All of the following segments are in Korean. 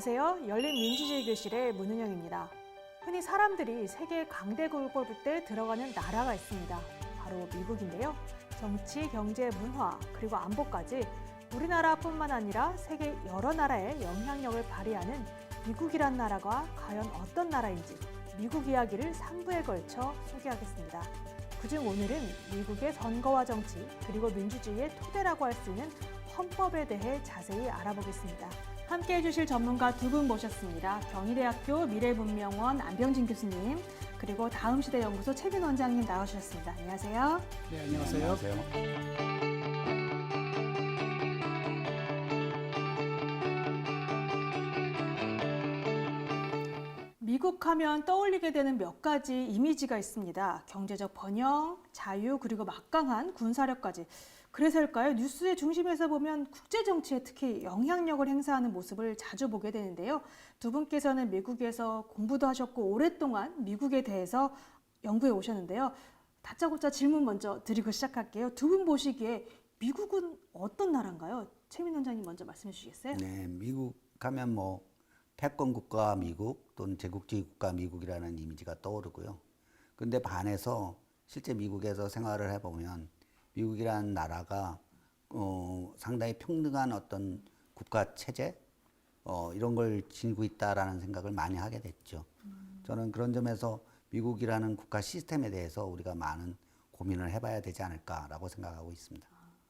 안녕하세요. 열린민주주의 교실의 문은영입니다. 흔히 사람들이 세계 강대국을 꼽을 때 들어가는 나라가 있습니다. 바로 미국인데요. 정치, 경제, 문화, 그리고 안보까지 우리나라뿐만 아니라 세계 여러 나라에 영향력을 발휘하는 미국이란 나라가 과연 어떤 나라인지 미국 이야기를 3부에 걸쳐 소개하겠습니다. 그중 오늘은 미국의 선거와 정치, 그리고 민주주의의 토대라고 할 수 있는 헌법에 대해 자세히 알아보겠습니다. 함께해 주실 전문가 두 분 모셨습니다. 경희대학교 미래문명원 안병진 교수님, 그리고 다음시대연구소 최빈 원장님 나와주셨습니다. 안녕하세요. 네, 안녕하세요. 미국 하면 떠올리게 되는 몇 가지 이미지가 있습니다. 경제적 번영, 자유, 그리고 막강한 군사력까지. 그래서일까요? 뉴스의 중심에서 보면 국제정치에 특히 영향력을 행사하는 모습을 자주 보게 되는데요. 두 분께서는 미국에서 공부도 하셨고 오랫동안 미국에 대해서 연구해 오셨는데요. 다짜고짜 질문 먼저 드리고 시작할게요. 두 분 보시기에 미국은 어떤 나라인가요? 최민 원장님 먼저 말씀해 주시겠어요? 네, 미국 하면 패권 국가 미국 또는 제국주의 국가 미국이라는 이미지가 떠오르고요. 근데 반해서 실제 미국에서 생활을 해보면 미국이라는 나라가 상당히 평등한 어떤 국가 체제 이런 걸 지니고 있다라는 생각을 많이 하게 됐죠. 저는 그런 점에서 미국이라는 국가 시스템에 대해서 우리가 많은 고민을 해봐야 되지 않을까라고 생각하고 있습니다.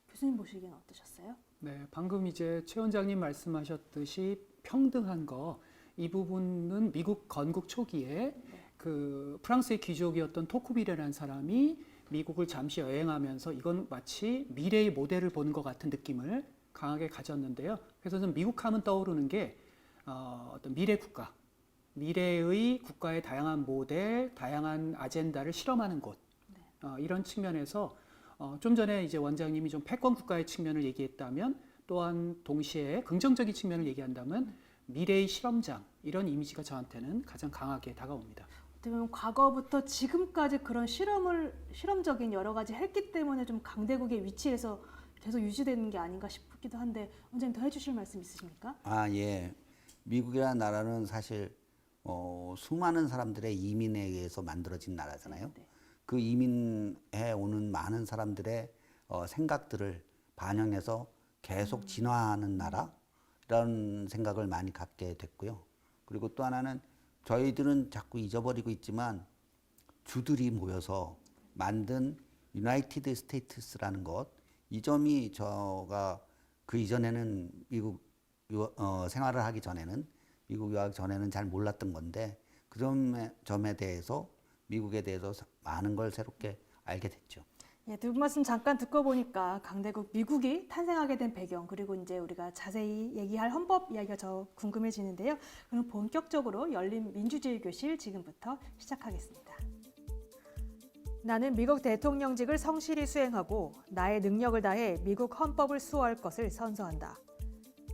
교수님 보시기엔 어떠셨어요? 네, 방금 이제 최 원장님 말씀하셨듯이 평등한 거, 이 부분은 미국 건국 초기에 그 프랑스의 귀족이었던 토쿠빌이라는 사람이 미국을 잠시 여행하면서 이건 마치 미래의 모델을 보는 것 같은 느낌을 강하게 가졌는데요. 그래서 저는 미국하면 떠오르는 게 어떤 미래 국가, 미래의 국가의 다양한 모델, 다양한 아젠다를 실험하는 곳, 이런 측면에서 좀 전에 이제 원장님이 좀 패권 국가의 측면을 얘기했다면 또한 동시에 긍정적인 측면을 얘기한다면 미래의 실험장, 이런 이미지가 저한테는 가장 강하게 다가옵니다. 어떻게 보면 과거부터 지금까지 그런 실험적인 여러 가지 했기 때문에 좀 강대국의 위치에서 계속 유지되는 게 아닌가 싶기도 한데 원장님 더 해주실 말씀 있으십니까? 예. 미국이라는 나라는 사실 수많은 사람들의 이민에 의해서 만들어진 나라잖아요. 네. 그 이민해 오는 많은 사람들의 생각들을 반영해서 계속 진화하는 나라라는 생각을 많이 갖게 됐고요. 그리고 또 하나는 저희들은 자꾸 잊어버리고 있지만 주들이 모여서 만든 유나이티드 스테이트스라는 것, 이 점이 저가 그 이전에는 미국 생활을 하기 전에는 미국 유학 전에는 잘 몰랐던 건데 그 점에 대해서 미국에 대해서 많은 걸 새롭게 알게 됐죠. 예, 두 분 말씀 잠깐 듣고 보니까 강대국 미국이 탄생하게 된 배경, 그리고 이제 우리가 자세히 얘기할 헌법 이야기가 더 궁금해지는데요. 그럼 본격적으로 열린 민주주의 교실 지금부터 시작하겠습니다. 나는 미국 대통령직을 성실히 수행하고 나의 능력을 다해 미국 헌법을 수호할 것을 선서한다.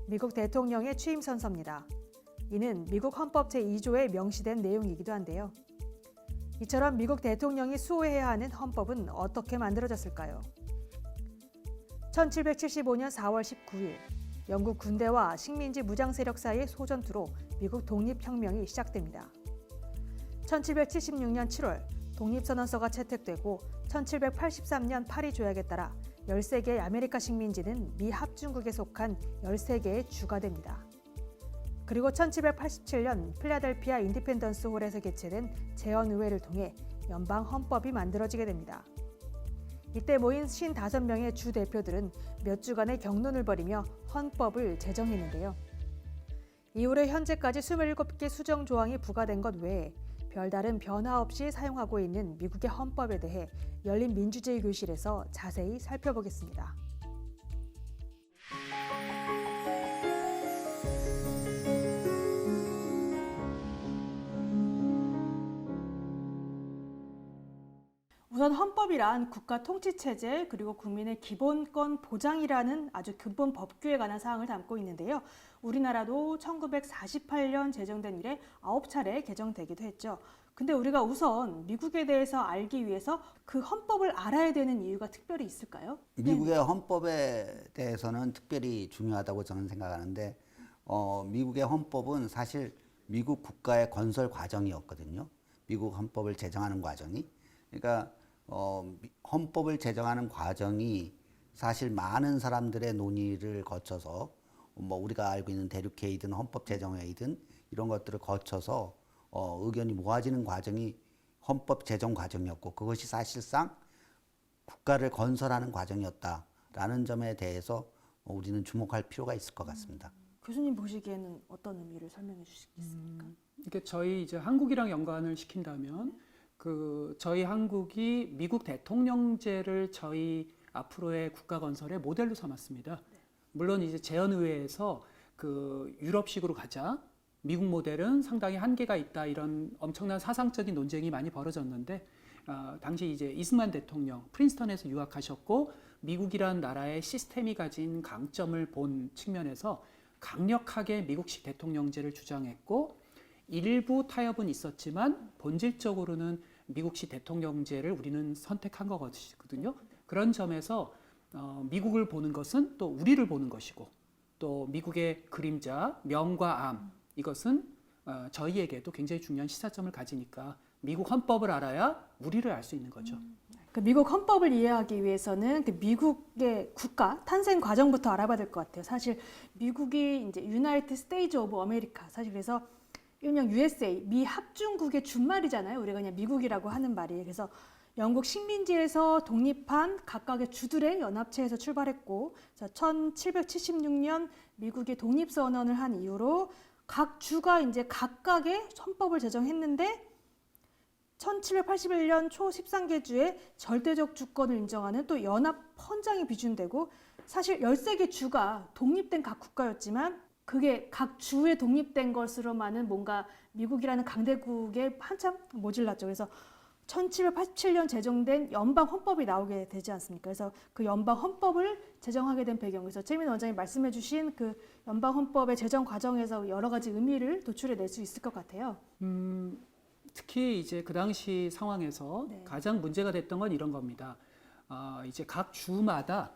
미국 대통령의 취임 선서입니다. 이는 미국 헌법 제2조에 명시된 내용이기도 한데요. 이처럼 미국 대통령이 수호해야 하는 헌법은 어떻게 만들어졌을까요? 1775년 4월 19일 영국 군대와 식민지 무장 세력 사이의 소전투로 미국 독립혁명이 시작됩니다. 1776년 7월 독립선언서가 채택되고 1783년 파리 조약에 따라 13개의 아메리카 식민지는 미 합중국에 속한 13개의 주가 됩니다. 그리고 1787년 필라델피아 인디펜던스 홀에서 개최된 재헌의회를 통해 연방 헌법이 만들어지게 됩니다. 이때 모인 55명의 주 대표들은 몇 주간의 격론을 벌이며 헌법을 제정했는데요. 이후로 현재까지 27개 수정 조항이 부과된 것 외에 별다른 변화 없이 사용하고 있는 미국의 헌법에 대해 열린 민주주의 교실에서 자세히 살펴보겠습니다. 우선 헌법이란 국가 통치체제 그리고 국민의 기본권 보장이라는 아주 근본 법규에 관한 사항을 담고 있는데요. 우리나라도 1948년 제정된 이래 9차례 개정되기도 했죠. 근데 우리가 우선 미국에 대해서 알기 위해서 그 헌법을 알아야 되는 이유가 특별히 있을까요? 미국의 헌법에 대해서는 특별히 중요하다고 저는 생각하는데 미국의 헌법은 사실 미국 국가의 건설 과정이었거든요. 미국 헌법을 제정하는 과정이. 그러니까 헌법을 제정하는 과정이 사실 많은 사람들의 논의를 거쳐서 뭐 우리가 알고 있는 대륙회의든 헌법 제정회의든 이런 것들을 거쳐서 의견이 모아지는 과정이 헌법 제정 과정이었고 그것이 사실상 국가를 건설하는 과정이었다라는 점에 대해서 우리는 주목할 필요가 있을 것 같습니다. 교수님 보시기에는 어떤 의미를 설명해 주시겠습니까? 이게 저희 이제 한국이랑 연관을 시킨다면 저희 한국이 미국 대통령제를 저희 앞으로의 국가 건설의 모델로 삼았습니다. 물론 이제 재헌의회에서 유럽식으로 가자, 미국 모델은 상당히 한계가 있다 이런 엄청난 사상적인 논쟁이 많이 벌어졌는데 당시 이제 이승만 대통령 프린스턴에서 유학하셨고 미국이란 나라의 시스템이 가진 강점을 본 측면에서 강력하게 미국식 대통령제를 주장했고 일부 타협은 있었지만 본질적으로는 미국식 대통령제를 우리는 선택한 거거든요. 그런 점에서 미국을 보는 것은 또 우리를 보는 것이고 또 미국의 그림자, 명과 암 이것은 저희에게도 굉장히 중요한 시사점을 가지니까 미국 헌법을 알아야 우리를 알 수 있는 거죠. 그 미국 헌법을 이해하기 위해서는 그 미국의 국가 탄생 과정부터 알아봐야 될 것 같아요. 사실 미국이 이제 유나이티드 스테이트 오브 아메리카 사실 그래서 일명 USA 미 합중국의 준말이잖아요. 우리가 그냥 미국이라고 하는 말이. 그래서 영국 식민지에서 독립한 각각의 주들의 연합체에서 출발했고 1776년 미국이 독립선언을 한 이후로 각 주가 이제 각각의 헌법을 제정했는데 1781년 초 13개 주의 절대적 주권을 인정하는 또 연합 헌장이 비준되고 사실 13개 주가 독립된 각 국가였지만 그게 각 주에 독립된 것으로만은 뭔가 미국이라는 강대국에 한참 모질랐죠. 그래서 1787년 제정된 연방 헌법이 나오게 되지 않습니까? 그래서 그 연방 헌법을 제정하게 된 배경, 그래서 최민 원장님 말씀해주신 그 연방 헌법의 제정 과정에서 여러 가지 의미를 도출해낼 수 있을 것 같아요. 특히 이제 그 당시 상황에서 네. 가장 문제가 됐던 건 이런 겁니다. 이제 각 주마다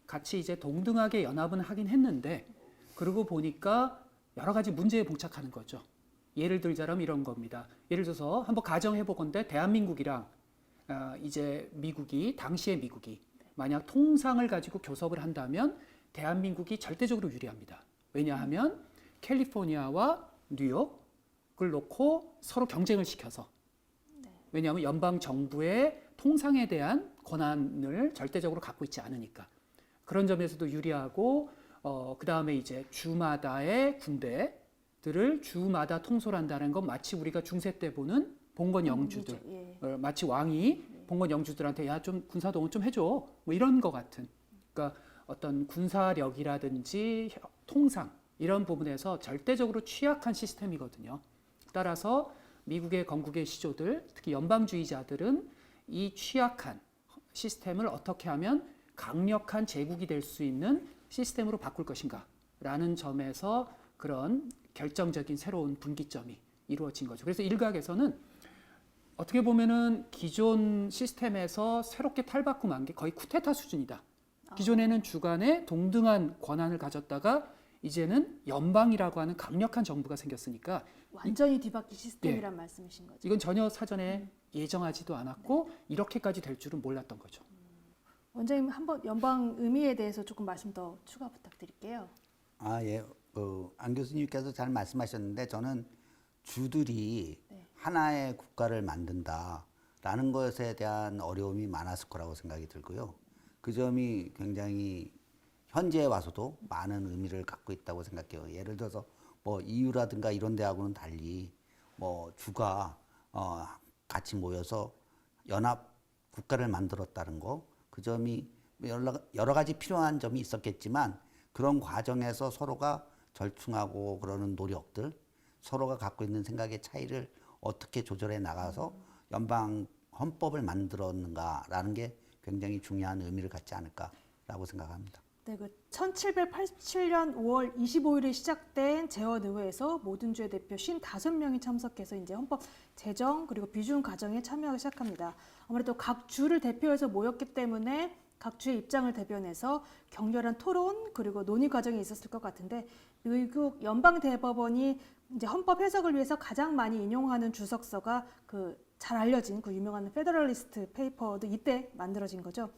같이 이제 동등하게 연합은 하긴 했는데 그러고 보니까 여러 가지 문제에 봉착하는 거죠. 예를 들자면 이런 겁니다. 예를 들어서 한번 가정해 보건대 대한민국이랑 이제 당시의 미국이 만약 통상을 가지고 교섭을 한다면 대한민국이 절대적으로 유리합니다. 왜냐하면 캘리포니아와 뉴욕을 놓고 서로 경쟁을 시켜서 왜냐하면 연방 정부의 통상에 대한 권한을 절대적으로 갖고 있지 않으니까 그런 점에서도 유리하고 그 다음에 이제 주마다의 군대들을 주마다 통솔한다는 건 마치 우리가 중세 때 보는 봉건 영주들, 예. 마치 왕이 봉건 영주들한테 야 좀 군사동원 좀 해줘 뭐 이런 거 같은. 그러니까 어떤 군사력이라든지 통상 이런 부분에서 절대적으로 취약한 시스템이거든요. 따라서 미국의 건국의 시조들, 특히 연방주의자들은 이 취약한 시스템을 어떻게 하면 강력한 제국이 될 수 있는 시스템으로 바꿀 것인가 라는 점에서 그런 결정적인 새로운 분기점이 이루어진 거죠. 그래서 일각에서는 어떻게 보면은 기존 시스템에서 새롭게 탈바꿈한 게 거의 쿠데타 수준이다. 기존에는 주간에 동등한 권한을 가졌다가 이제는 연방이라고 하는 강력한 정부가 생겼으니까 완전히 뒤바뀐 시스템이란 말씀이신 거죠. 이건 전혀 사전에 예정하지도 않았고 이렇게까지 될 줄은 몰랐던 거죠. 원장님 한번 연방 의미에 대해서 조금 말씀 더 추가 부탁드릴게요. 예. 안 교수님께서 잘 말씀하셨는데 저는 주들이 하나의 국가를 만든다라는 것에 대한 어려움이 많았을 거라고 생각이 들고요. 그 점이 굉장히 현재에 와서도 많은 의미를 갖고 있다고 생각해요. 예를 들어서 뭐 EU라든가 이런 데하고는 달리 뭐 주가 같이 모여서 연합 국가를 만들었다는 거, 그 점이 여러 가지 필요한 점이 있었겠지만 그런 과정에서 서로가 절충하고 그러는 노력들, 서로가 갖고 있는 생각의 차이를 어떻게 조절해 나가서 연방 헌법을 만들었는가라는 게 굉장히 중요한 의미를 갖지 않을까라고 생각합니다. 네, 그 1787년 5월 25일에 시작된 재헌의회에서 모든 주의 대표 55명이 참석해서 이제 헌법 제정 그리고 비준 과정에 참여하기 시작합니다. 아무래도 각 주를 대표해서 모였기 때문에 각 주의 입장을 대변해서 격렬한 토론 그리고 논의 과정이 있었을 것 같은데 미국 연방 대법원이 이제 헌법 해석을 위해서 가장 많이 인용하는 주석서가 그 잘 알려진 그 유명한 페더럴리스트 페이퍼도 이때 만들어진 거죠.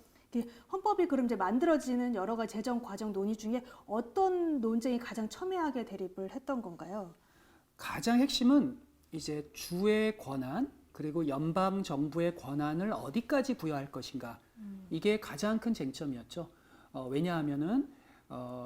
헌법이 그럼 이제 만들어지는 여러 가지 제정 과정 논의 중에 어떤 논쟁이 가장 첨예하게 대립을 했던 건가요? 가장 핵심은 이제 주의 권한 그리고 연방 정부의 권한을 어디까지 부여할 것인가 이게 가장 큰 쟁점이었죠. 왜냐하면은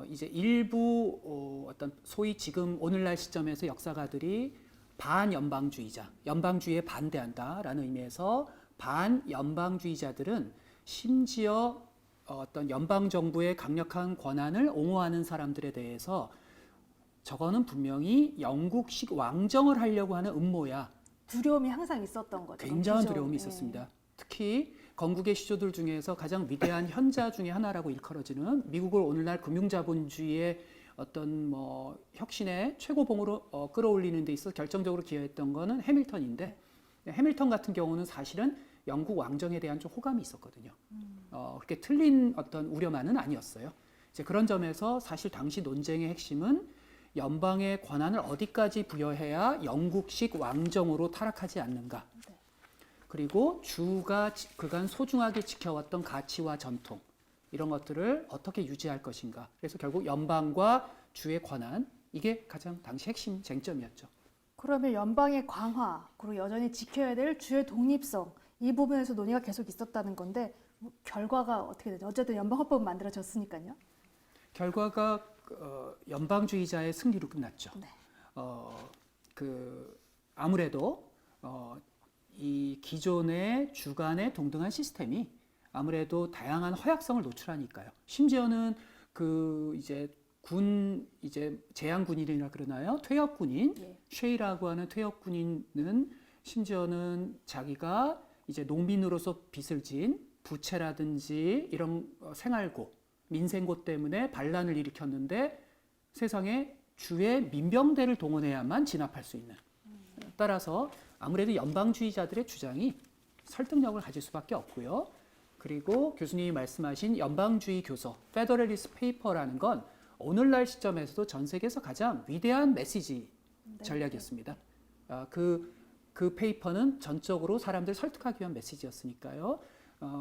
이제 일부 어떤 소위 지금 오늘날 시점에서 역사가들이 반연방주의자, 연방주의에 반대한다라는 의미에서 반연방주의자들은 심지어 어떤 연방 정부의 강력한 권한을 옹호하는 사람들에 대해서 저거는 분명히 영국식 왕정을 하려고 하는 음모야. 두려움이 항상 있었던 거죠. 굉장한 두려움이 있었습니다. 특히 건국의 시조들 중에서 가장 위대한 현자 중에 하나라고 일컬어지는 미국을 오늘날 금융자본주의의 어떤 뭐 혁신의 최고봉으로 끌어올리는 데 있어 결정적으로 기여했던 거는 해밀턴인데 해밀턴 같은 경우는 사실은 영국 왕정에 대한 좀 호감이 있었거든요. 그렇게 틀린 어떤 우려만은 아니었어요. 이제 그런 점에서 사실 당시 논쟁의 핵심은 연방의 권한을 어디까지 부여해야 영국식 왕정으로 타락하지 않는가. 그리고 주가 그간 소중하게 지켜왔던 가치와 전통 이런 것들을 어떻게 유지할 것인가. 그래서 결국 연방과 주의 권한 이게 가장 당시 핵심 쟁점이었죠. 그러면 연방의 강화 그리고 여전히 지켜야 될 주의 독립성 이 부분에서 논의가 계속 있었다는 건데 결과가 어떻게 되죠? 어쨌든 연방헌법은 만들어졌으니까요. 결과가 연방주의자의 승리로 끝났죠. 네. 아무래도 이 기존의 주간의 동등한 시스템이 아무래도 다양한 허약성을 노출하니까요. 심지어는 이제 제향 군인이라 그러나요? 퇴역 군인, 예. 쉐이라고 하는 퇴역 군인은 심지어는 자기가 이제 농민으로서 빚을 진 부채라든지 이런 생활고, 민생고 때문에 반란을 일으켰는데 세상에 주의 민병대를 동원해야만 진압할 수 있는. 따라서 아무래도 연방주의자들의 주장이 설득력을 가질 수밖에 없고요. 그리고 교수님이 말씀하신 연방주의 교서, 페더럴리스트 페이퍼라는 건 오늘날 시점에서도 전 세계에서 가장 위대한 메시지 전략이었습니다. 그 페이퍼는 전적으로 사람들 설득하기 위한 메시지였으니까요.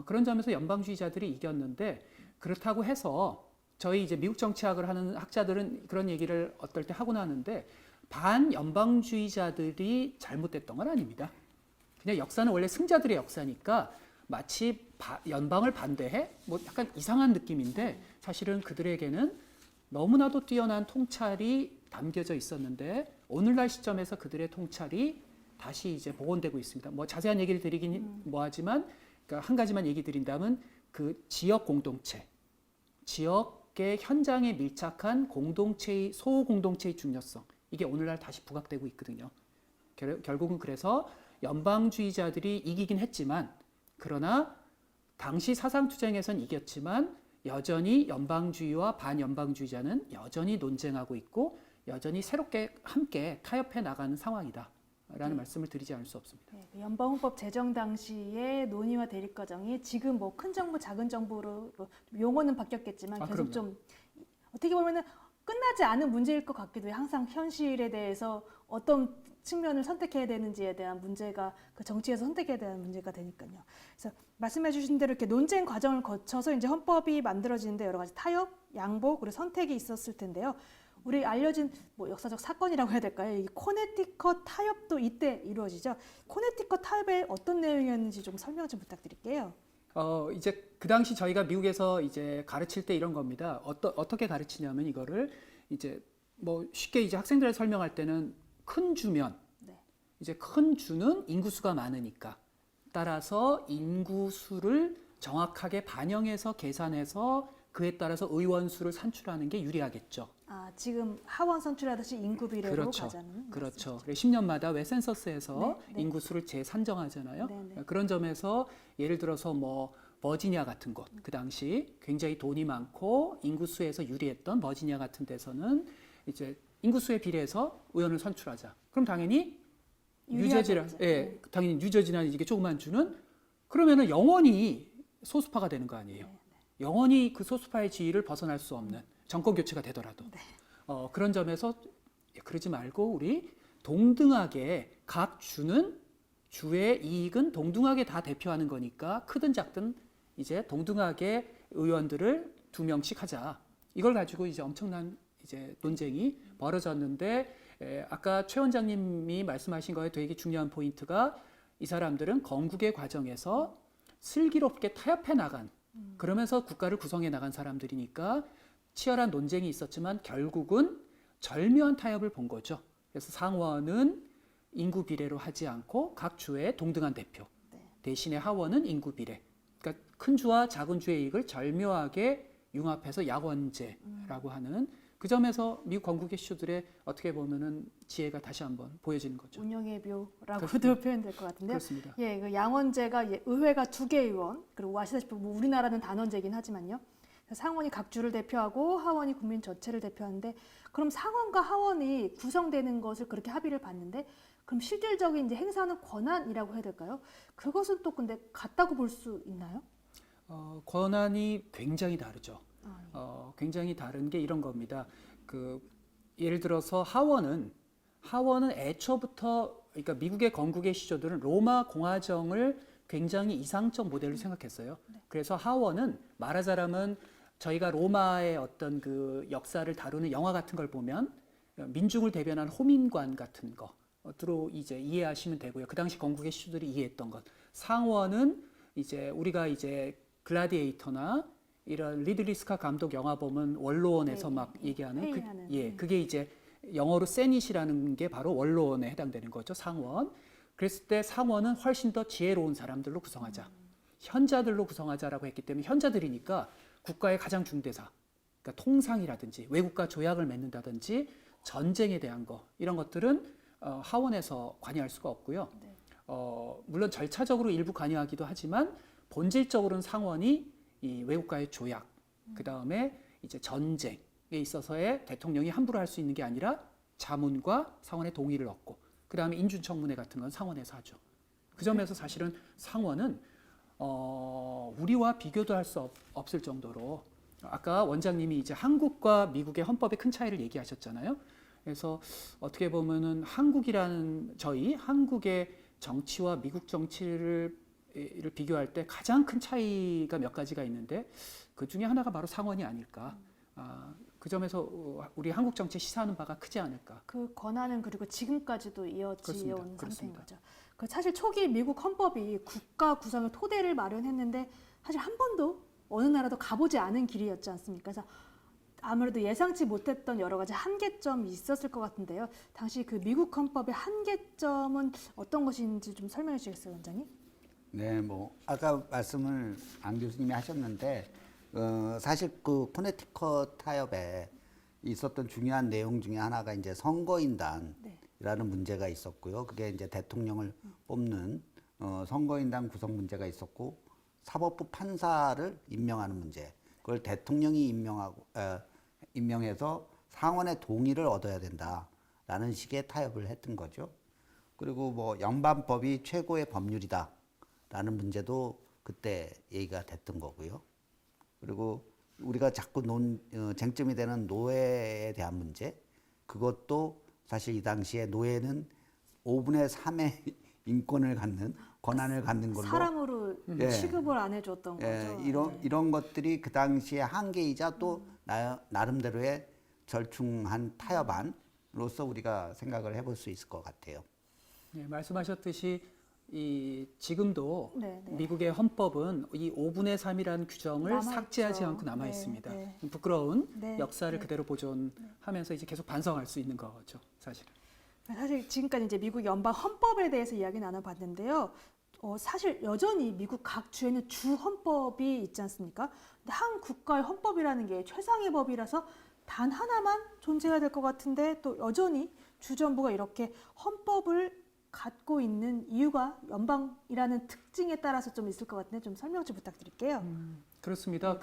그런 점에서 연방주의자들이 이겼는데 그렇다고 해서 저희 이제 미국 정치학을 하는 학자들은 그런 얘기를 어떨 때 하곤 하는데 반연방주의자들이 잘못됐던 건 아닙니다. 그냥 역사는 원래 승자들의 역사니까 마치 연방을 반대해? 뭐 약간 이상한 느낌인데 사실은 그들에게는 너무나도 뛰어난 통찰이 담겨져 있었는데 오늘날 시점에서 그들의 통찰이 다시 이제 복원되고 있습니다. 뭐 자세한 얘기를 드리긴 뭐하지만 그러니까 한 가지만 얘기 드린다면 그 지역 공동체, 지역의 현장에 밀착한 공동체의 소공동체의 중요성 이게 오늘날 다시 부각되고 있거든요. 결국은 그래서 연방주의자들이 이기긴 했지만 그러나 당시 사상투쟁에선 이겼지만 여전히 연방주의와 반연방주의자는 여전히 논쟁하고 있고 여전히 새롭게 함께 타협해 나가는 상황이다라는 말씀을 드리지 않을 수 없습니다. 네, 연방헌법 제정 당시의 논의와 대립 과정이 지금 뭐 큰 정부, 작은 정부로 용어는 바뀌었겠지만 계속 그럼요. 좀 어떻게 보면은 끝나지 않은 문제일 것 같기도 해요. 항상 현실에 대해서 어떤 측면을 선택해야 되는지에 대한 문제가 그 정치에서 선택해야 되는 문제가 되니까요. 그래서 말씀해 주신 대로 이렇게 논쟁 과정을 거쳐서 이제 헌법이 만들어지는데 여러 가지 타협, 양보, 그리고 선택이 있었을 텐데요. 우리 알려진 뭐 역사적 사건이라고 해야 될까요? 이 코네티컷 타협도 이때 이루어지죠. 코네티컷 타협의 어떤 내용이었는지 좀 설명 좀 부탁드릴게요. 이제 그 당시 저희가 미국에서 이제 가르칠 때 이런 겁니다. 어떻게 가르치냐면 이거를 이제 뭐 쉽게 이제 학생들에 설명할 때는 큰 주면 이제 큰 주는 인구수가 많으니까 따라서 인구수를 정확하게 반영해서 계산해서 그에 따라서 의원 수를 산출하는 게 유리하겠죠. 아, 지금 하원 선출하듯이 인구 비례로 가자는 그렇죠. 10년마다 왜 센서스에서 네. 인구수를 재산정하잖아요. 네. 그런 점에서 예를 들어서 뭐 버지니아 같은 곳, 그 당시 굉장히 돈이 많고 인구수에서 유리했던 버지니아 같은 데서는 이제 인구수에 비례해서 의원을 선출하자. 그럼 당연히 뉴저지라, 당연히 뉴저지나 이게 조그만 주는 그러면은 영원히 소수파가 되는 거 아니에요. 영원히 그 소수파의 지위를 벗어날 수 없는 정권 교체가 되더라도 그런 점에서 그러지 말고 우리 동등하게 각 주는 주의 이익은 동등하게 다 대표하는 거니까 크든 작든 이제 동등하게 의원들을 2명씩 하자. 이걸 가지고 이제 엄청난 이제 논쟁이 벌어졌는데 아까 최 원장님이 말씀하신 거에 되게 중요한 포인트가 이 사람들은 건국의 과정에서 슬기롭게 타협해 나간 그러면서 국가를 구성해 나간 사람들이니까 치열한 논쟁이 있었지만 결국은 절묘한 타협을 본 거죠. 그래서 상원은 인구 비례로 하지 않고 각 주의 동등한 대표 대신에 하원은 인구 비례. 그러니까 큰 주와 작은 주의 이익을 절묘하게 융합해서 약원제라고 하는 그 점에서 미국 건국의 시초들의 어떻게 보면은 지혜가 다시 한번 보여지는 거죠. 운영의 묘라고도 표현될 것 같은데요. 그렇습니다. 예, 그 양원제가 의회가 2개 의원 그리고 아시다시피 뭐 우리나라는 단원제긴 하지만요. 상원이 각 주를 대표하고 하원이 국민 전체를 대표하는데 그럼 상원과 하원이 구성되는 것을 그렇게 합의를 봤는데 그럼 실질적인 이제 행사하는 권한이라고 해야 될까요? 그것은 또 근데 같다고 볼 수 있나요? 권한이 굉장히 다르죠. 아, 예. 굉장히 다른 게 이런 겁니다. 그 예를 들어서 하원은 애초부터 그러니까 미국의 건국의 시초들은 로마 공화정을 굉장히 이상적 모델로 생각했어요. 그래서 하원은 말하자면 저희가 로마의 어떤 그 역사를 다루는 영화 같은 걸 보면 민중을 대변한 호민관 같은 것으로 이제 이해하시면 되고요. 그 당시 건국의 시초들이 이해했던 것. 상원은 이제 우리가 이제 글라디에이터나 이런 리들리 스캇 감독 영화 보면 원로원에서 네, 막 얘기하는 회의하는. 그게 이제 영어로 세닛이라는 게 바로 원로원에 해당되는 거죠. 상원. 그랬을 때 상원은 훨씬 더 지혜로운 사람들로 구성하자. 현자들로 구성하자라고 했기 때문에 현자들이니까 국가의 가장 중대사, 그러니까 통상이라든지 외국과 조약을 맺는다든지 전쟁에 대한 거 이런 것들은 하원에서 관여할 수가 없고요. 네. 물론 절차적으로 일부 관여하기도 하지만 본질적으로는 상원이 이 외국과의 조약, 그 다음에 이제 전쟁에 있어서의 대통령이 함부로 할 수 있는 게 아니라 자문과 상원의 동의를 얻고, 그 다음에 인준청문회 같은 건 상원에서 하죠. 그 점에서 사실은 상원은 우리와 비교도 할 수 없을 정도로 아까 원장님이 이제 한국과 미국의 헌법의 큰 차이를 얘기하셨잖아요. 그래서 어떻게 보면은 한국이라는 한국의 정치와 미국 정치를 비교할 때 가장 큰 차이가 몇 가지가 있는데 그 중에 하나가 바로 상원이 아닐까. 그 점에서 우리 한국 정치 시사하는 바가 크지 않을까. 그 권한은 그리고 지금까지도 이어지어 온 상태인 그렇습니다. 거죠. 그 사실 초기 미국 헌법이 국가 구성의 토대를 마련했는데 사실 한 번도 어느 나라도 가보지 않은 길이었지 않습니까? 그래서 아무래도 예상치 못했던 여러 가지 한계점이 있었을 것 같은데요. 당시 그 미국 헌법의 한계점은 어떤 것인지 좀 설명해 주시겠어요, 원장님? 네, 뭐 아까 말씀을 안 교수님이 하셨는데 사실 그 코네티컷 타협에 있었던 중요한 내용 중에 하나가 이제 선거인단이라는 문제가 있었고요. 그게 이제 대통령을 뽑는 선거인단 구성 문제가 있었고 사법부 판사를 임명하는 문제. 그걸 대통령이 임명해서 상원의 동의를 얻어야 된다라는 식의 타협을 했던 거죠. 그리고 뭐 연방법이 최고의 법률이다라는 문제도 그때 얘기가 됐던 거고요. 그리고 우리가 자꾸 쟁점이 되는 노예에 대한 문제, 그것도 사실 이 당시에 노예는 5분의 3의 인권을 갖는 권한을 갖는 걸로 사람으로 예. 취급을 안 해줬던 예, 거죠. 이런 것들이 그 당시의 한계이자 또 나름대로의 절충한 타협안으로서 우리가 생각을 해볼 수 있을 것 같아요. 네, 말씀하셨듯이 지금도 네, 네. 미국의 헌법은 이 5분의 3이라는 규정을 남아있죠. 삭제하지 않고 남아 네, 있습니다. 네. 부끄러운 네, 역사를 네. 그대로 보존하면서 이제 계속 반성할 수 있는 거죠, 사실. 사실 지금까지 이제 미국 연방 헌법에 대해서 이야기 나눠봤는데요. 사실 여전히 미국 각 주에는 주 헌법이 있지 않습니까? 근데 한 국가의 헌법이라는 게 최상의 법이라서 단 하나만 존재해야 될 것 같은데 또 여전히 주정부가 이렇게 헌법을 갖고 있는 이유가 연방이라는 특징에 따라서 좀 있을 것 같은데 좀 설명 좀 부탁드릴게요. 그렇습니다.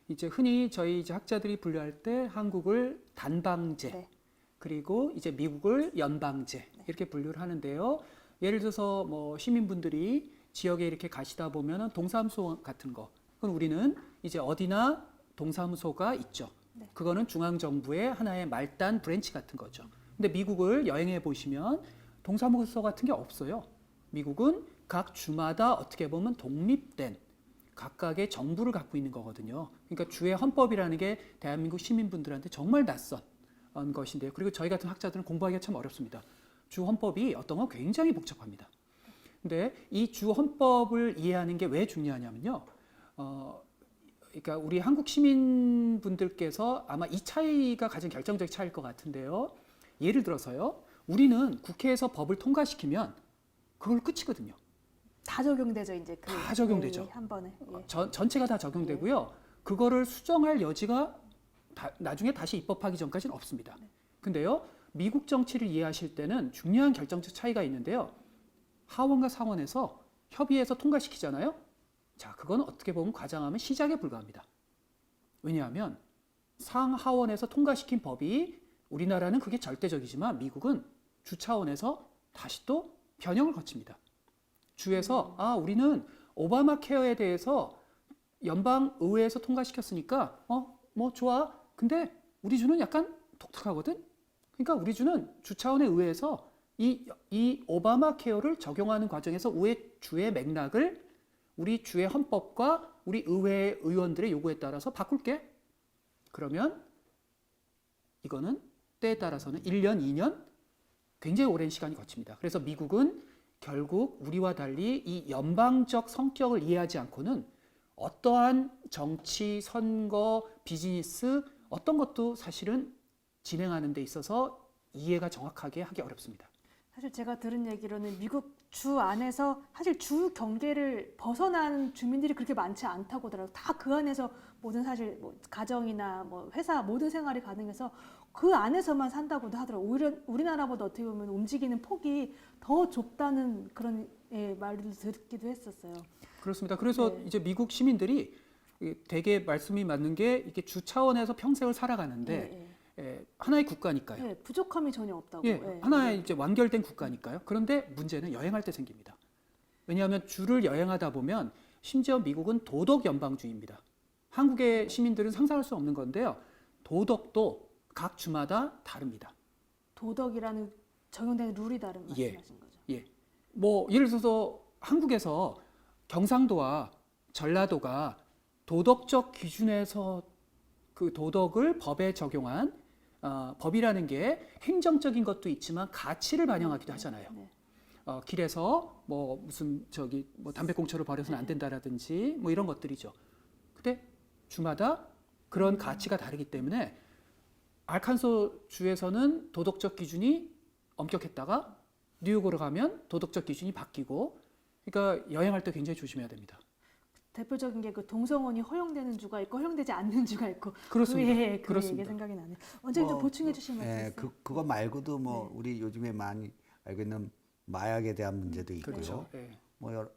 이제 흔히 저희 이제 학자들이 분류할 때 한국을 단방제, 네. 그리고 이제 미국을 연방제 이렇게 분류를 하는데요. 예를 들어서 뭐 시민분들이 지역에 이렇게 가시다 보면은 동사무소 같은 거, 그건 우리는 이제 어디나 동사무소가 있죠. 네. 그거는 중앙 정부의 하나의 말단 브랜치 같은 거죠. 근데 미국을 여행해 보시면 동사무소 같은 게 없어요. 미국은 각 주마다 어떻게 보면 독립된 각각의 정부를 갖고 있는 거거든요. 그러니까 주의 헌법이라는 게 대한민국 시민분들한테 정말 낯선 것인데요. 그리고 저희 같은 학자들은 공부하기가 참 어렵습니다. 주 헌법이 어떤 건 굉장히 복잡합니다. 근데 이 주 헌법을 이해하는 게 왜 중요하냐면요. 그러니까 우리 한국 시민분들께서 아마 이 차이가 가장 결정적 차이일 것 같은데요. 예를 들어서요. 우리는 국회에서 법을 통과시키면 그걸 끝이거든요. 다 적용되죠, 이제 그 다 적용되죠. 한 번에. 예. 전체가 다 적용되고요. 그거를 수정할 여지가 나중에 다시 입법하기 전까지는 없습니다. 근데요. 미국 정치를 이해하실 때는 중요한 결정적 차이가 있는데요. 하원과 상원에서 협의해서 통과시키잖아요. 자, 그건 어떻게 보면 과장하면 시작에 불과합니다. 왜냐하면 상하원에서 통과시킨 법이 우리나라는 그게 절대적이지만 미국은 주 차원에서 다시 또 변형을 거칩니다. 주에서 우리는 오바마 케어에 대해서 연방 의회에서 통과시켰으니까 뭐 좋아. 근데 우리 주는 약간 독특하거든. 그러니까 우리 주는 주 차원의 의회에서 이 오바마 케어를 적용하는 과정에서 주의 맥락을 우리 주의 헌법과 우리 의회 의원들의 요구에 따라서 바꿀게. 그러면 이거는 때에 따라서는 1년, 2년 굉장히 오랜 시간이 거칩니다. 그래서 미국은 결국 우리와 달리 이 연방적 성격을 이해하지 않고는 어떠한 정치, 선거, 비즈니스 어떤 것도 사실은 진행하는 데 있어서 이해가 정확하게 하기 어렵습니다. 사실 제가 들은 얘기로는 미국 주 안에서 사실 주 경계를 벗어난 주민들이 그렇게 많지 않다고 하더라고요. 다 그 안에서 모든 사실 뭐 가정이나 뭐 회사 모든 생활이 가능해서 그 안에서만 산다고도 하더라고요. 오히려 우리나라보다 어떻게 보면 움직이는 폭이 더 좁다는 그런 말을 듣기도 했었어요. 그렇습니다. 그래서 네. 이제 미국 시민들이 되게 말씀이 맞는 게 이렇게 주 차원에서 평생을 살아가는데 하나의 국가니까요. 부족함이 전혀 없다고. 하나의 이제 완결된 국가니까요. 그런데 문제는 여행할 때 생깁니다. 왜냐하면 주를 여행하다 보면 심지어 미국은 도덕 연방주의입니다. 한국의 시민들은 상상할 수 없는 건데요. 도덕도 각 주마다 다릅니다. 도덕이라는 적용되는 룰이 다른 말씀하신 거죠. 뭐 예를 들어서 한국에서 경상도와 전라도가 도덕적 기준에서 그 도덕을 법에 적용한 법이라는 게 행정적인 것도 있지만 가치를 반영하기도 하잖아요. 길에서 뭐 무슨 뭐 담배꽁초를 버려서는 안 된다라든지 뭐 이런 것들이죠. 근데 주마다 그런 가치가 다르기 때문에 알칸소 주에서는 도덕적 기준이 엄격했다가 뉴욕으로 가면 도덕적 기준이 바뀌고, 그러니까 여행할 때 굉장히 조심해야 됩니다. 대표적인 게 그 동성혼이 허용되는 주가 있고 허용되지 않는 주가 있고. 그렇습니다. 그 그렇습니다. 얘기 생각이 나네요. 원장님 좀 보충해 주실 말씀 있어요? 그거 말고도 뭐 우리 요즘에 많이 알고 있는 마약에 대한 문제도 있고요. 그렇죠. 뭐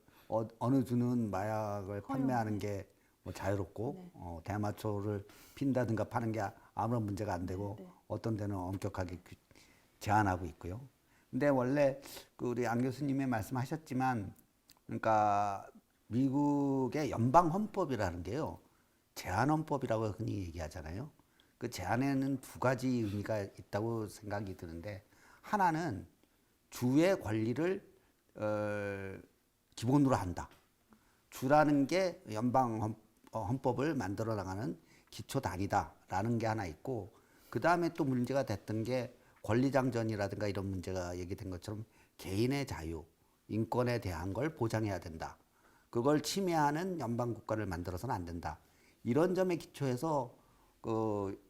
어느 주는 마약을 판매하는 게 뭐 자유롭고 대마초를 핀다든가 파는 게 아무런 문제가 안 되고 어떤 데는 엄격하게 제한하고 있고요. 근데 원래 그 우리 안 교수님이 말씀하셨지만, 그러니까 미국의 연방 헌법이라는 게요, 제한 헌법이라고 흔히 얘기하잖아요. 그 제한에는 두 가지 의미가 있다고 생각이 드는데, 하나는 주의 권리를 기본으로 한다. 주라는 게 연방 헌법을 만들어 나가는 기초 단위다라는 게 하나 있고, 그 다음에 또 문제가 됐던 게 권리장전이라든가 이런 문제가 얘기된 것처럼 개인의 자유, 인권에 대한 걸 보장해야 된다. 그걸 침해하는 연방 국가를 만들어서는 안 된다. 이런 점에 기초해서 그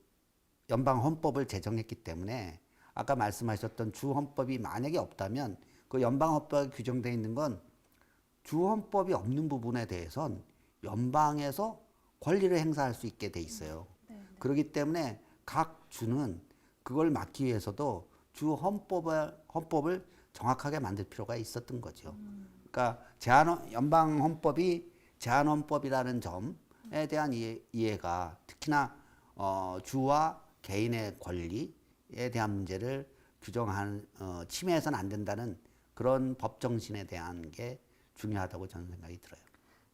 연방 헌법을 제정했기 때문에 아까 말씀하셨던 주 헌법이 만약에 없다면 그 연방 헌법에 규정되어 있는 건 주 헌법이 없는 부분에 대해선 연방에서 권리를 행사할 수 있게 돼 있어요. 그렇기 때문에 각 주는 그걸 막기 위해서도 주 헌법을 정확하게 만들 필요가 있었던 거죠. 그러니까 연방 헌법이 제한 헌법이라는 점에 대한 이해가 특히나 주와 개인의 권리에 대한 문제를 규정한 침해해서는 안 된다는 그런 법 정신에 대한 게 중요하다고 저는 생각이 들어요.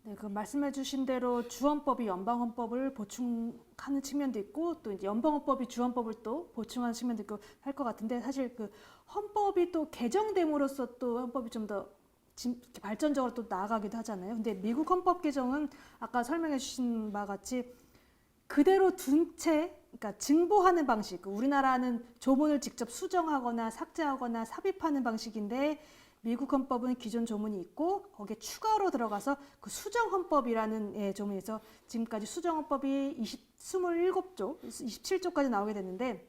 네, 그 말씀해주신 대로 주헌법이 연방헌법을 보충하는 측면도 있고 또 이제 연방헌법이 주헌법을 또 보충하는 측면도 있고 할 것 같은데 사실 그 헌법이 또 개정됨으로써 또 헌법이 좀 더 발전적으로 또 나아가기도 하잖아요. 근데 미국 헌법 개정은 아까 설명해주신 바와 같이 그대로 둔 채, 그러니까 증보하는 방식. 우리나라는 조문을 직접 수정하거나 삭제하거나 삽입하는 방식인데 미국 헌법은 기존 조문이 있고 거기에 추가로 들어가서 그 수정 헌법이라는 조문에서 지금까지 수정 헌법이 27조, 27조까지 나오게 됐는데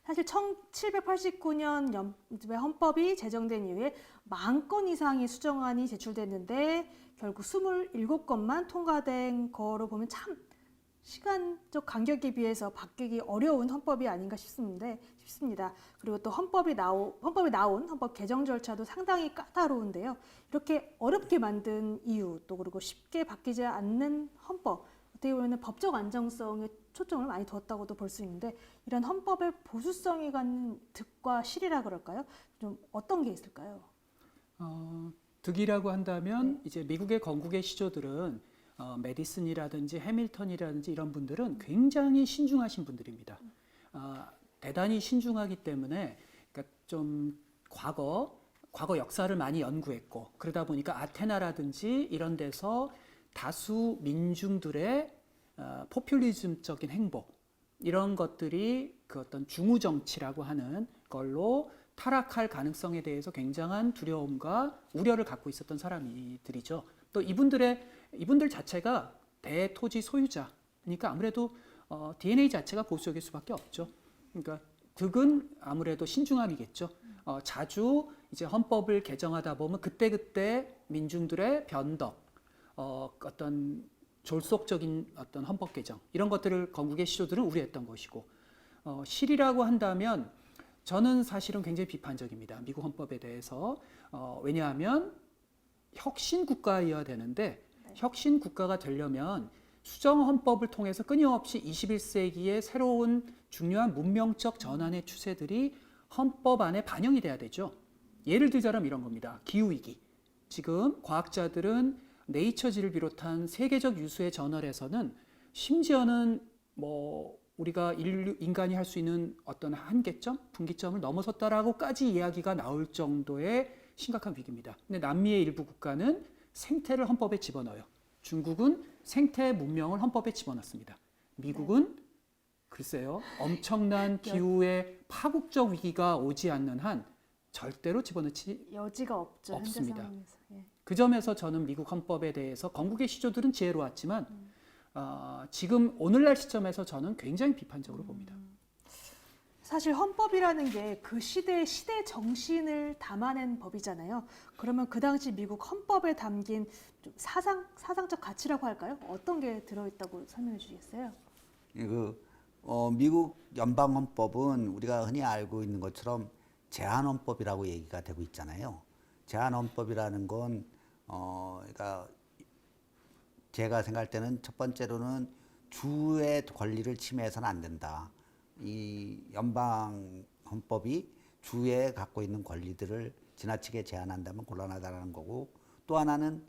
사실 1789년 헌법이 제정된 이후에 10,000건 이상의 수정안이 제출됐는데 결국 27건만 통과된 거로 보면 참 시간적 간격에 비해서 바뀌기 어려운 헌법이 아닌가 싶습니다. 그리고 또 헌법이 나온 헌법 개정 절차도 상당히 까다로운데요. 이렇게 어렵게 만든 이유 또 그리고 쉽게 바뀌지 않는 헌법 어떻게 보면 법적 안정성에 초점을 많이 두었다고도 볼 수 있는데 이런 헌법의 보수성이 갖는 득과 실이라 그럴까요? 좀 어떤 게 있을까요? 득이라고 한다면 이제 미국의 건국의 시조들은 메디슨이라든지 해밀턴이라든지 이런 분들은 굉장히 신중하신 분들입니다. 대단히 신중하기 때문에 그러니까 좀 과거 역사를 많이 연구했고 그러다 보니까 아테나라든지 이런 데서 다수 민중들의 포퓰리즘적인 행복 이런 것들이 그 어떤 중우 정치라고 하는 걸로 타락할 가능성에 대해서 굉장한 두려움과 우려를 갖고 있었던 사람들이죠. 또 이분들 자체가 대토지 소유자, 그러니까 아무래도 DNA 자체가 보수적일 수밖에 없죠. 그러니까 득은 아무래도 신중함이겠죠. 자주 이제 헌법을 개정하다 보면 그때그때 민중들의 변덕, 어떤 졸속적인 어떤 헌법 개정 이런 것들을 건국의 시조들은 우려했던 것이고 실이라고 한다면 저는 사실은 굉장히 비판적입니다. 미국 헌법에 대해서 왜냐하면 혁신 국가여야 되는데 혁신 국가가 되려면 수정 헌법을 통해서 끊임없이 21세기의 새로운 중요한 문명적 전환의 추세들이 헌법 안에 반영이 돼야 되죠. 예를 들자면 이런 겁니다. 기후위기. 지금 과학자들은 네이처지를 비롯한 세계적 유수의 저널에서는 심지어는 우리가 인간이 할 수 있는 어떤 한계점, 분기점을 넘어섰다라고까지 이야기가 나올 정도의 심각한 위기입니다. 근데 남미의 일부 국가는 생태를 헌법에 집어넣어요. 중국은 생태 문명을 헌법에 집어넣습니다. 미국은 글쎄요, 엄청난 기후의 파국적 위기가 오지 않는 한 절대로 집어넣지 여지가 없죠. 없습니다. 현재 상황에서. 예. 그 점에서 저는 미국 헌법에 대해서 건국의 시조들은 지혜로웠지만 지금 오늘날 시점에서 저는 굉장히 비판적으로 봅니다. 사실 헌법이라는 게 그 시대 정신을 담아낸 법이잖아요. 그러면 그 당시 미국 헌법에 담긴 좀 사상적 가치라고 할까요? 어떤 게 들어있다고 설명해 주시겠어요? 미국 연방 헌법은 우리가 흔히 알고 있는 것처럼 제한 헌법이라고 얘기가 되고 있잖아요. 제한 헌법이라는 건 그러니까 제가 생각할 때는 첫 번째로는 주의 권리를 침해해서는 안 된다. 이 연방 헌법이 주에 갖고 있는 권리들을 지나치게 제한한다면 곤란하다는 거고 또 하나는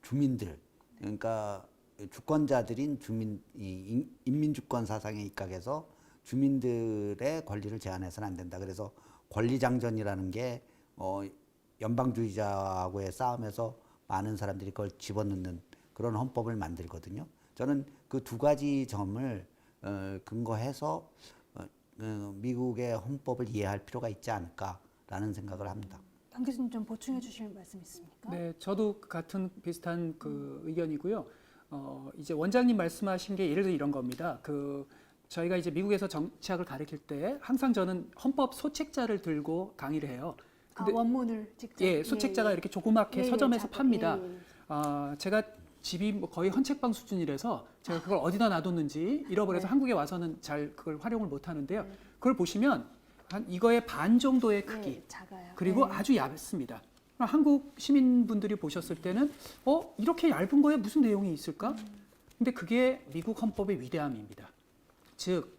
주민들 그러니까 주권자들인 인민주권 사상에 입각해서 주민들의 권리를 제한해서는 안 된다. 그래서 권리장전이라는 게 연방주의자하고의 싸움에서 많은 사람들이 그걸 집어넣는 그런 헌법을 만들거든요. 저는 그 두 가지 점을 근거해서 미국의 헌법을 이해할 필요가 있지 않을까라는 생각을 합니다. 강 교수님 좀 보충해 주실 말씀 있습니까? 네, 저도 같은 비슷한 그 의견이고요. 이제 원장님 말씀하신 게 예를 들어 이런 겁니다. 저희가 이제 미국에서 정치학을 가르칠 때 항상 저는 헌법 소책자를 들고 강의를 해요. 근데 원문을 직접. 예, 소책자가 이렇게 조그맣게 서점에서 팝니다. 제가 집이 거의 헌책방 수준이라서 제가 그걸 어디다 놔뒀는지 잃어버려서 한국에 와서는 잘 그걸 활용을 못 하는데요. 그걸 보시면 한 이거의 반 정도의 크기. 작아요. 그리고 아주 얇습니다. 한국 시민분들이 보셨을 때는 이렇게 얇은 거에 무슨 내용이 있을까? 근데 그게 미국 헌법의 위대함입니다. 즉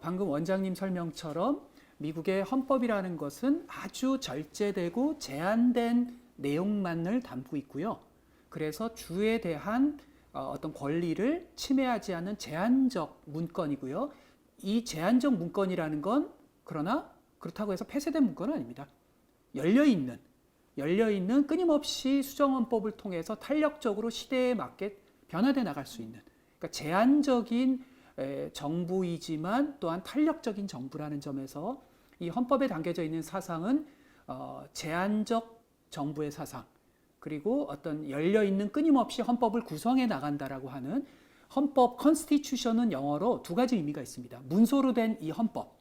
방금 원장님 설명처럼 미국의 헌법이라는 것은 아주 절제되고 제한된 내용만을 담고 있고요. 그래서 주에 대한 어떤 권리를 침해하지 않는 제한적 문건이고요. 이 제한적 문건이라는 건 그러나 그렇다고 해서 폐쇄된 문건은 아닙니다. 열려있는 끊임없이 수정헌법을 통해서 탄력적으로 시대에 맞게 변화돼 나갈 수 있는, 그러니까 제한적인 정부이지만 또한 탄력적인 정부라는 점에서 이 헌법에 담겨져 있는 사상은 제한적 정부의 사상, 그리고 어떤 열려있는 끊임없이 헌법을 구성해 나간다라고 하는 헌법, 컨스티튜션은 영어로 두 가지 의미가 있습니다. 문서로 된 이 헌법,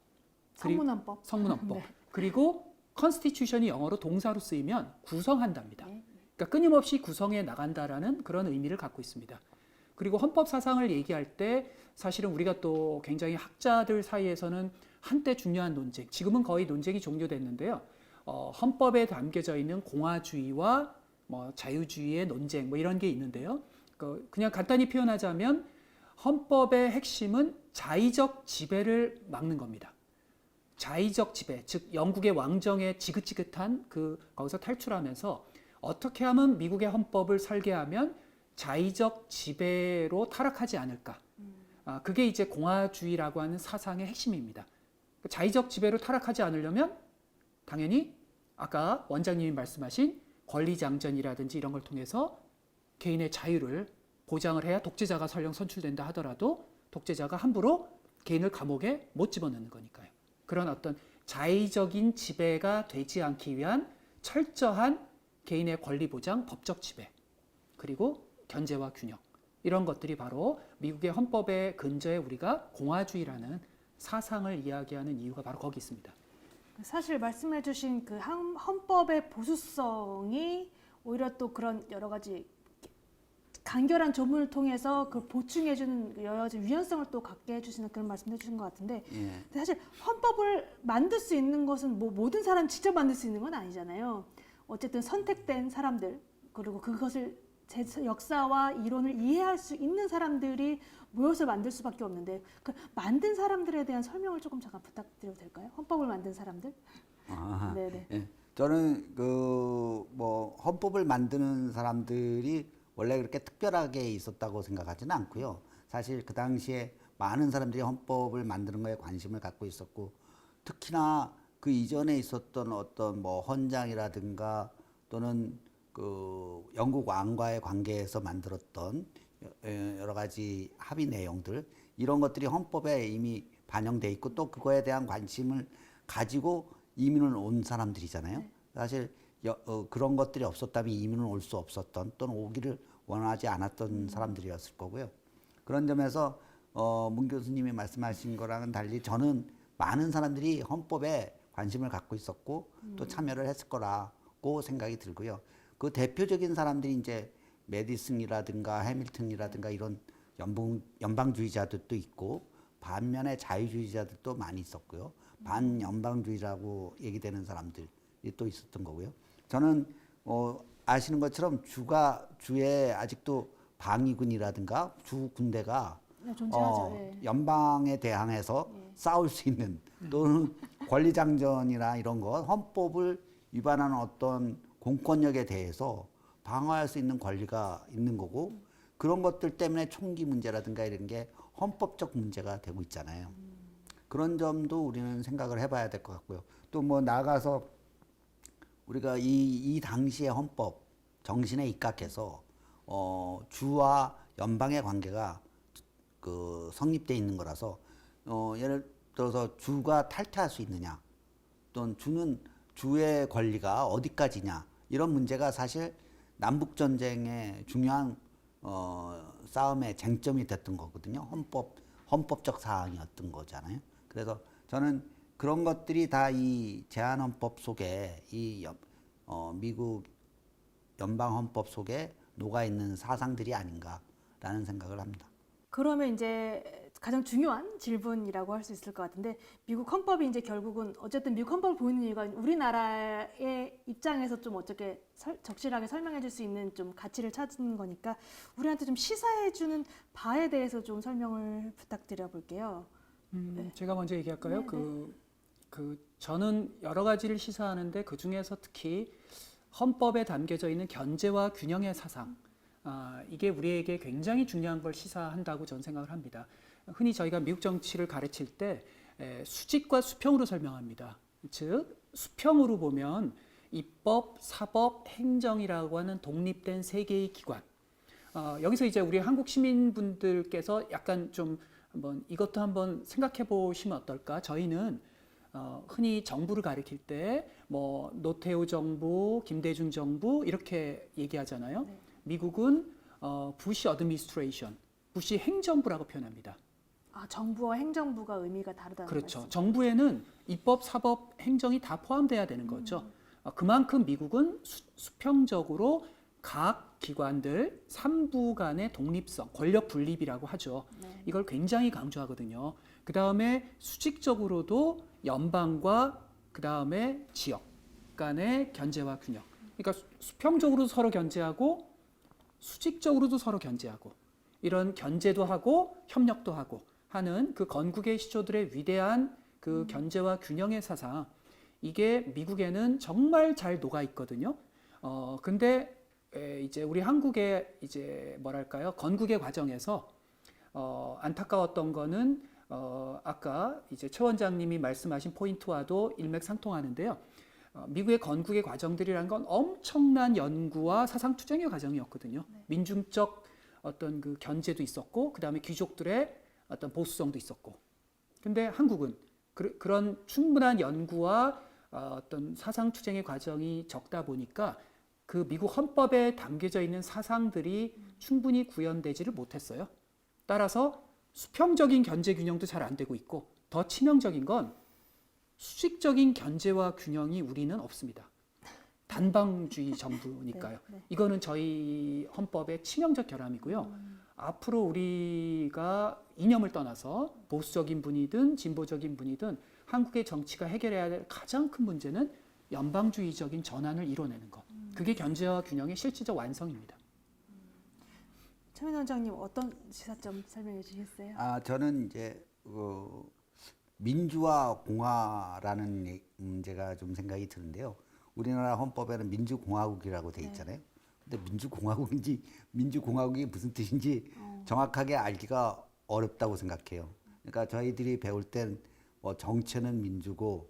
성문헌법. 성문헌법. 네. 그리고 컨스티튜션이 영어로 동사로 쓰이면 구성한답니다. 네. 그러니까 끊임없이 구성해 나간다라는 그런 의미를 갖고 있습니다. 그리고 헌법 사상을 얘기할 때 사실은 우리가 또 굉장히 학자들 사이에서는 한때 중요한 논쟁, 지금은 거의 논쟁이 종료됐는데요. 헌법에 담겨져 있는 공화주의와 자유주의의 논쟁 이런 게 있는데요. 그냥 간단히 표현하자면 헌법의 핵심은 자의적 지배를 막는 겁니다. 자의적 지배, 즉 영국의 왕정의 지긋지긋한 거기서 탈출하면서 어떻게 하면 미국의 헌법을 설계하면 자의적 지배로 타락하지 않을까. 그게 이제 공화주의라고 하는 사상의 핵심입니다. 자의적 지배로 타락하지 않으려면 당연히 아까 원장님이 말씀하신 권리장전이라든지 이런 걸 통해서 개인의 자유를 보장을 해야 독재자가 설령 선출된다 하더라도 독재자가 함부로 개인을 감옥에 못 집어넣는 거니까요. 그런 어떤 자의적인 지배가 되지 않기 위한 철저한 개인의 권리 보장, 법적 지배, 그리고 견제와 균형, 이런 것들이 바로 미국의 헌법의 근저에 우리가 공화주의라는 사상을 이야기하는 이유가 바로 거기 있습니다. 사실 말씀해주신 그 헌법의 보수성이 오히려 또 그런 여러 가지 간결한 조문을 통해서 그 보충해주는 여러 가지 유연성을 또 갖게 해주시는 그런 말씀 해주신 것 같은데, 예. 사실 헌법을 만들 수 있는 것은 모든 사람 직접 만들 수 있는 건 아니잖아요. 어쨌든 선택된 사람들, 그리고 그것을 역사와 이론을 이해할 수 있는 사람들이 모여서 만들 수밖에 없는데, 그 만든 사람들에 대한 설명을 조금 잠깐 부탁드려도 될까요? 헌법을 만든 사람들? 네네. 예. 저는 헌법을 만드는 사람들이 원래 그렇게 특별하게 있었다고 생각하지는 않고요. 사실 그 당시에 많은 사람들이 헌법을 만드는 거에 관심을 갖고 있었고, 특히나 그 이전에 있었던 어떤 헌장이라든가 또는 그 영국 왕과의 관계에서 만들었던 여러 가지 합의 내용들, 이런 것들이 헌법에 이미 반영돼 있고 또 그거에 대한 관심을 가지고 이민을 온 사람들이잖아요. 네. 사실 그런 것들이 없었다면 이민을 올 수 없었던 또는 오기를 원하지 않았던 사람들이었을 거고요. 그런 점에서 문 교수님이 말씀하신 거랑은 달리 저는 많은 사람들이 헌법에 관심을 갖고 있었고 또 참여를 했을 거라고 생각이 들고요. 그 대표적인 사람들이 이제 메디슨이라든가 해밀턴이라든가 이런 연방주의자들도 있고, 반면에 자유주의자들도 많이 있었고요. 반연방주의라고 얘기되는 사람들이 또 있었던 거고요. 저는 아시는 것처럼 주에 아직도 방위군이라든가 주 군대가 네, 존재하죠. 네. 연방에 대항해서 싸울 수 있는, 또는 권리장전이나 이런 거, 헌법을 위반하는 어떤 공권력에 대해서 방어할 수 있는 권리가 있는 거고, 그런 것들 때문에 총기 문제라든가 이런 게 헌법적 문제가 되고 있잖아요. 그런 점도 우리는 생각을 해봐야 될 것 같고요. 또 나아가서 우리가 이 당시의 헌법 정신에 입각해서 주와 연방의 관계가 성립돼 있는 거라서 예를 들어서 주가 탈퇴할 수 있느냐, 또는 주의 권리가 어디까지냐, 이런 문제가 사실 남북 전쟁의 중요한 싸움의 쟁점이 됐던 거거든요. 헌법적 사항이었던 거잖아요. 그래서 저는 그런 것들이 다 이 제한헌법 속에, 이 미국 연방헌법 속에 녹아있는 사상들이 아닌가라는 생각을 합니다. 그러면 이제 가장 중요한 질문이라고 할 수 있을 것 같은데, 미국 헌법이 이제 결국은 어쨌든 미국 헌법을 보이는 이유가 우리나라의 입장에서 좀 어떻게 적실하게 설명해 줄 수 있는 좀 가치를 찾는 거니까 우리한테 좀 시사해 주는 바에 대해서 좀 설명을 부탁드려 볼게요. 네. 제가 먼저 얘기할까요? 네, 저는 여러 가지를 시사하는데 그 중에서 특히 헌법에 담겨져 있는 견제와 균형의 사상, 이게 우리에게 굉장히 중요한 걸 시사한다고 저는 생각을 합니다. 흔히 저희가 미국 정치를 가르칠 때 수직과 수평으로 설명합니다. 즉 수평으로 보면 입법, 사법, 행정이라고 하는 독립된 세 개의 기관. 여기서 이제 우리 한국 시민분들께서 약간 좀 한번 이것도 한번 생각해 보시면 어떨까? 저희는 흔히 정부를 가리킬 때 뭐 노태우 정부, 김대중 정부 이렇게 얘기하잖아요. 네. 미국은 부시 어드미니스트레이션, 부시 행정부라고 표현합니다. 정부와 행정부가 의미가 다르다는 그렇죠. 말씀. 정부에는 입법, 사법, 행정이 다 포함돼야 되는 거죠. 그만큼 미국은 수평적으로 각 기관들 3부 간의 독립성, 권력 분립이라고 하죠. 네. 이걸 굉장히 강조하거든요. 그 다음에 수직적으로도 연방과 그 다음에 지역 간의 견제와 균형. 그러니까 수평적으로도 서로 견제하고 수직적으로도 서로 견제하고 이런 견제도 하고 협력도 하고 하는 그 건국의 시초들의 위대한 그 견제와 균형의 사상, 이게 미국에는 정말 잘 녹아 있거든요. 근데 이제 우리 한국의 이제 뭐랄까요, 건국의 과정에서 안타까웠던 거는 아까 이제 최 원장님이 말씀하신 포인트와도 일맥상통하는데요. 미국의 건국의 과정들이란 건 엄청난 연구와 사상 투쟁의 과정이었거든요. 네. 민중적 어떤 그 견제도 있었고, 그 다음에 귀족들의 어떤 보수성도 있었고. 근데 한국은 그런 충분한 연구와 어떤 사상 투쟁의 과정이 적다 보니까 그 미국 헌법에 담겨져 있는 사상들이 충분히 구현되지를 못했어요. 따라서 수평적인 견제 균형도 잘 안 되고 있고, 더 치명적인 건 수직적인 견제와 균형이 우리는 없습니다. 단방주의 정부니까요. 네, 네. 이거는 저희 헌법의 치명적 결함이고요. 앞으로 우리가 이념을 떠나서 보수적인 분이든 진보적인 분이든 한국의 정치가 해결해야 될 가장 큰 문제는 연방주의적인 전환을 이뤄내는 것. 그게 견제와 균형의 실질적 완성입니다. 최민 원장님 어떤 시사점 설명해 주시겠어요? 저는 이제 민주와 공화라는 문제가 좀 생각이 드는데요. 우리나라 헌법에는 민주공화국이라고 돼 있잖아요. 근데 민주공화국인지 민주공화국이 무슨 뜻인지 정확하게 알기가 어렵다고 생각해요. 그러니까 저희들이 배울 땐 뭐 정체는 민주고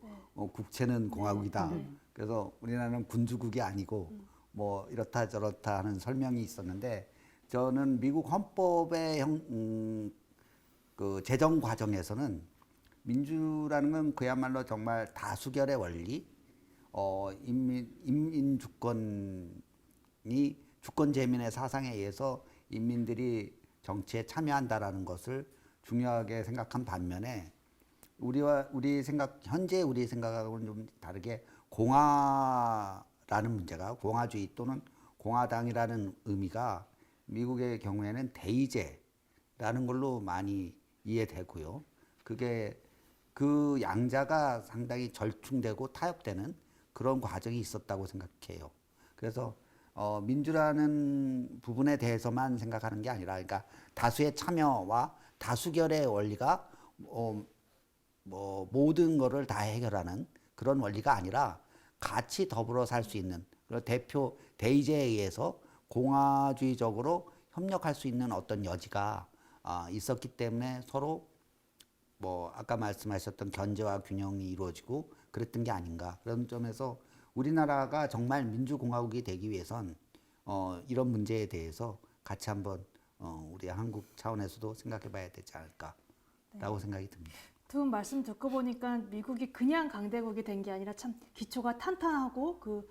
국채는 공화국이다. 그래서 우리나라는 군주국이 아니고 뭐 이렇다 저렇다 하는 설명이 있었는데, 저는 미국 헌법의 그 제정 과정에서는 민주라는 건 그야말로 정말 다수결의 원리, 인민 주권이 주권 제민의 사상에 의해서 인민들이 정치에 참여한다라는 것을 중요하게 생각한 반면에 현재 우리 생각하고는 좀 다르게 공화라는 문제가, 공화주의 또는 공화당이라는 의미가 미국의 경우에는 대의제라는 걸로 많이 이해되고요. 그게 그 양자가 상당히 절충되고 타협되는 그런 과정이 있었다고 생각해요. 그래서 민주라는 부분에 대해서만 생각하는 게 아니라, 그러니까 다수의 참여와 다수결의 원리가 뭐 모든 거를 다 해결하는 그런 원리가 아니라 같이 더불어 살 수 있는, 그리고 대표 대의제에 의해서 공화주의적으로 협력할 수 있는 어떤 여지가 있었기 때문에 서로 뭐 아까 말씀하셨던 견제와 균형이 이루어지고 그랬던 게 아닌가. 그런 점에서 우리나라가 정말 민주공화국이 되기 위해선 이런 문제에 대해서 같이 한번 우리 한국 차원에서도 생각해 봐야 되지 않을까라고 생각이 듭니다. 두 분 말씀 듣고 보니까 미국이 그냥 강대국이 된 게 아니라 참 기초가 탄탄하고 그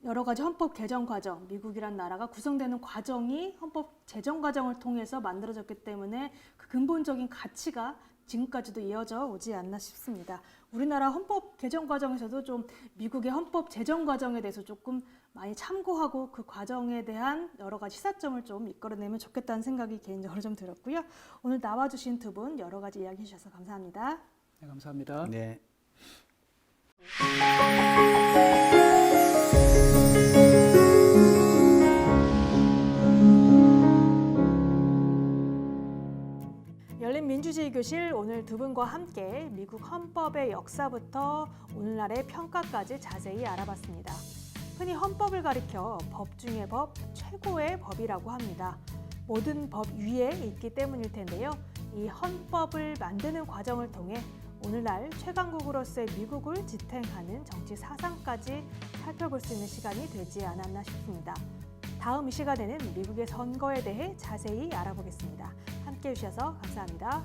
여러 가지 헌법 개정 과정, 미국이란 나라가 구성되는 과정이 헌법 제정 과정을 통해서 만들어졌기 때문에 그 근본적인 가치가 지금까지도 이어져 오지 않나 싶습니다. 우리나라 헌법 개정 과정에서도 좀 미국의 헌법 제정 과정에 대해서 조금 많이 참고하고 그 과정에 대한 여러 가지 시사점을 좀 이끌어내면 좋겠다는 생각이 개인적으로 좀 들었고요. 오늘 나와주신 두 분 여러 가지 이야기 해주셔서 감사합니다. 네, 감사합니다. 네. 열린민주주의 교실, 오늘 두 분과 함께 미국 헌법의 역사부터 오늘날의 평가까지 자세히 알아봤습니다. 흔히 헌법을 가리켜 법 중의 법, 최고의 법이라고 합니다. 모든 법 위에 있기 때문일 텐데요. 이 헌법을 만드는 과정을 통해 오늘날 최강국으로서의 미국을 지탱하는 정치 사상까지 살펴볼 수 있는 시간이 되지 않았나 싶습니다. 다음 이 시간에는 미국의 선거에 대해 자세히 알아보겠습니다. 함께해 주셔서 감사합니다.